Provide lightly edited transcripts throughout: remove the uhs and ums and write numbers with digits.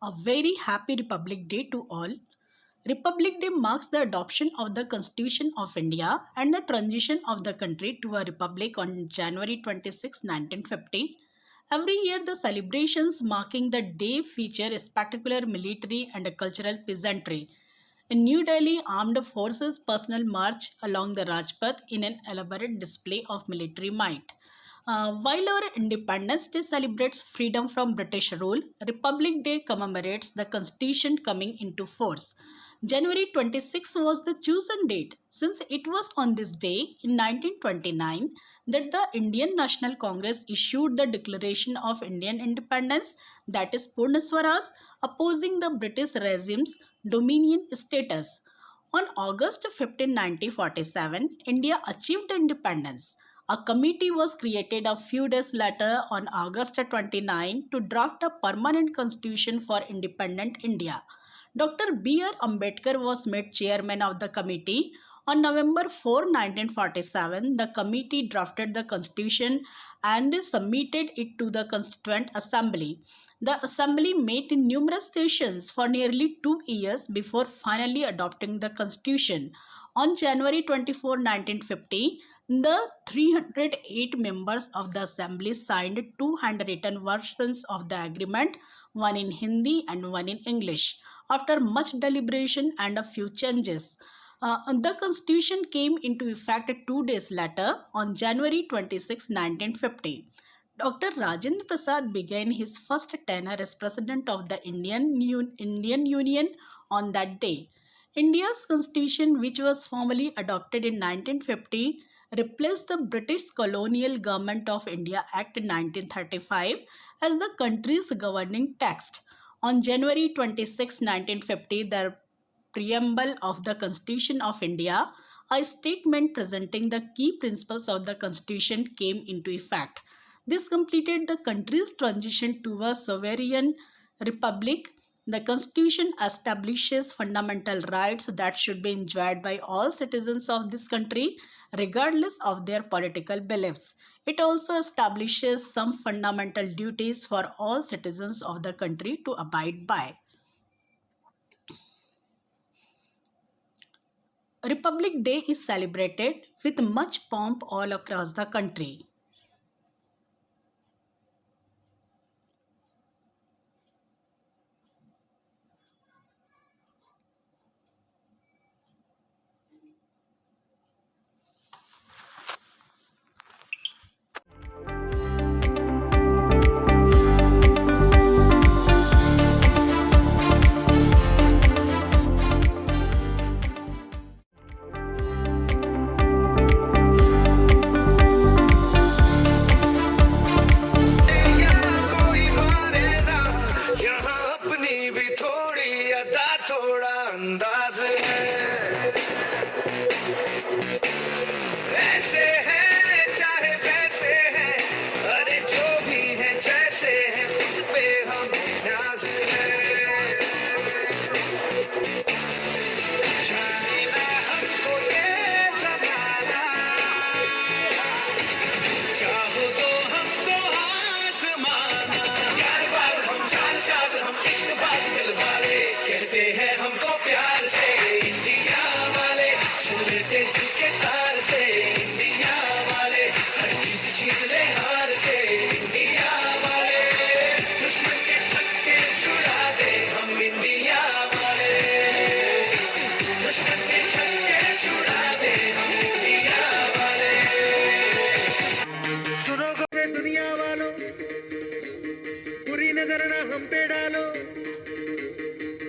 A very happy Republic Day to all. Republic Day marks the adoption of the Constitution of India and the transition of the country to a republic on January 26, 1950. Every year, the celebrations marking the day feature a spectacular military and a cultural pageantry. In New Delhi, armed forces personnel march along the Rajpath in an elaborate display of military might. While our Independence Day celebrates freedom from British rule, Republic Day commemorates the Constitution coming into force. January 26 was the chosen date since it was on this day in 1929 that the Indian National Congress issued the Declaration of Indian Independence, that is Purna Swaraj, opposing the British regime's dominion status. On August 15, 1947, India achieved independence. A committee was created a few days later on August 29 to draft a permanent constitution for independent India. Dr. B.R. Ambedkar was made chairman of the committee. On November 4, 1947, the committee drafted the constitution and submitted it to the Constituent Assembly. The assembly met in numerous sessions for nearly 2 years before finally adopting the constitution. On January 24, 1950, the 308 members of the assembly signed two handwritten versions of the agreement, one in Hindi and one in English. After much deliberation and a few changes, the constitution came into effect 2 days later on January 26, 1950. Dr. Rajendra Prasad began his first tenure as President of the Indian Union on that day. India's constitution, which was formally adopted in 1950, replaced the British Colonial Government of India Act 1935 as the country's governing text. On January 26, 1950, the preamble of the Constitution of India, a statement presenting the key principles of the Constitution, came into effect. This completed the country's transition to a sovereign republic. The Constitution establishes fundamental rights that should be enjoyed by all citizens of this country, regardless of their political beliefs. It also establishes some fundamental duties for all citizens of the country to abide by. Republic Day is celebrated with much pomp all across the country. हम पे डालो,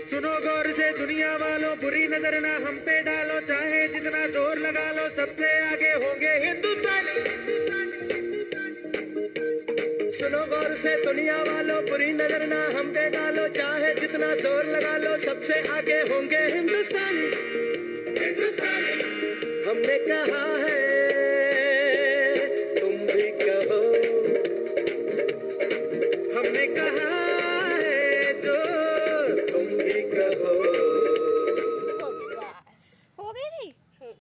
सुनो गौर से दुनिया वालों, बुरी नजर ना हम पे डालो, चाहे जितना जोर लगा लो, सबसे आगे होंगे हिंदुस्तानी। सुनो गौर से दुनिया वालों, बुरी नजर ना हम पे डालो, चाहे जितना जोर लगा लो, सबसे आगे होंगे हिंदुस्तानी। हिंदुस्तानी हमने कहा है